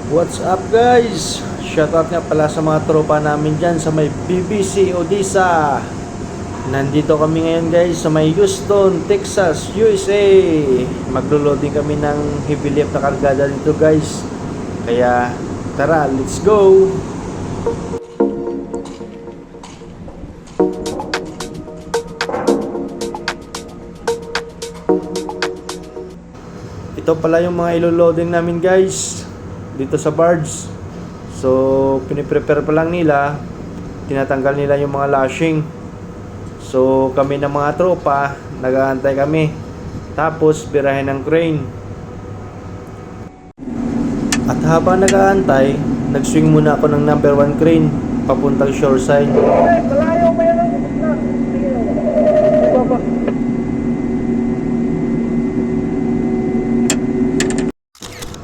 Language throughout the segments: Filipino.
What's up guys? Shoutout nga pala sa mga tropa namin dyan sa may BBC Odessa. Nandito kami ngayon guys sa may Houston, Texas, USA. Maglo-loading kami ng heavy lift na kargada dito guys. Kaya tara, let's go! Ito pala yung mga ilo-loading namin guys dito sa barge. So piniprepare pa lang nila, tinatanggal nila yung mga lashing. So kami ng mga tropa nag-aantay kami, tapos birahin ng crane. At habang nag-aantay, nag-swing muna ako ng number 1 crane papuntang shoreside.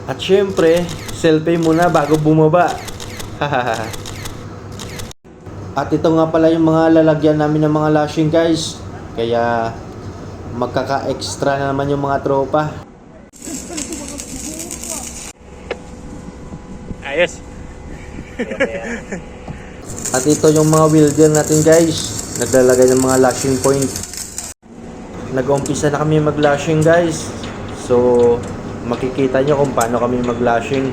At syempre, selfie muna bago bumaba. At ito nga pala yung mga lalagyan namin ng mga lashing guys. Kaya magkaka-extra na naman yung mga tropa. Ayos. At ito yung mga welder natin guys, naglalagay ng mga lashing point. Nag-umpisa na kami mag-lashing guys. So makikita nyo kung paano kami mag-lashing.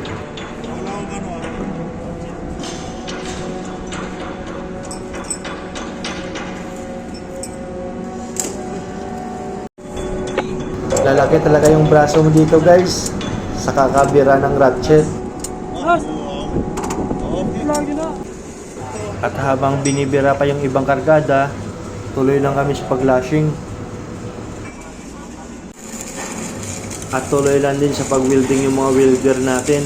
Lalaki talaga yung braso mo dito guys sa kakabira ng ratchet. At habang binibira pa yung ibang kargada, tuloy lang kami sa pag-lashing. At tuloy lang din sa pag-welding yung mga welder natin.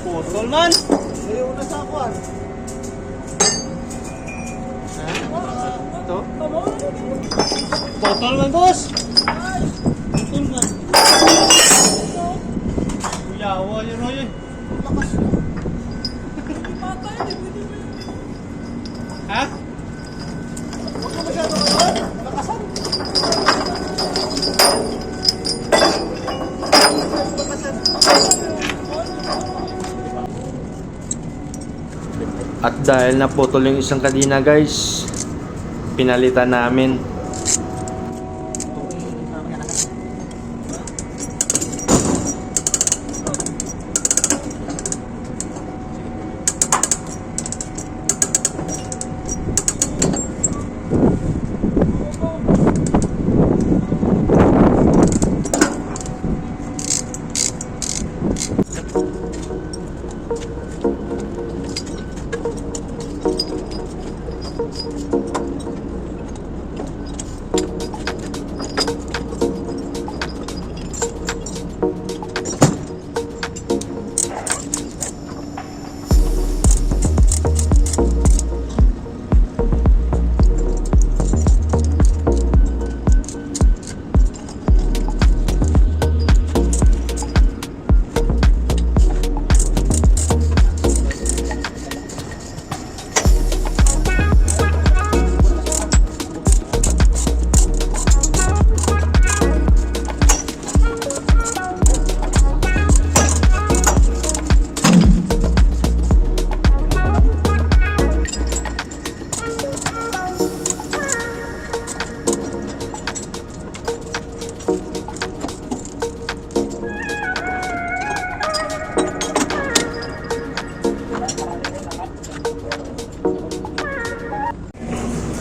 Putol man! Ayaw na sa akuan. Ito? Putol man, boss! Putol man. Yawa yun, Roy. Ha? Huwag ka masyado ka lakasan. At dahil naputol yung isang kadena guys, pinalitan namin.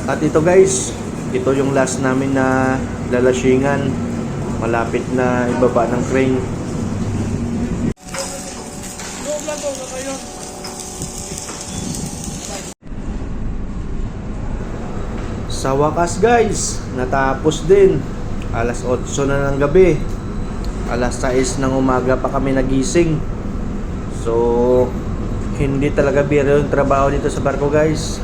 At ito guys, ito yung last namin na lalashingan. Malapit na ibaba ng crane. Sa wakas guys, natapos din. Alas 8 na ng gabi. Alas 6 ng umaga pa kami nagising. So hindi talaga biro yung trabaho dito sa barko guys.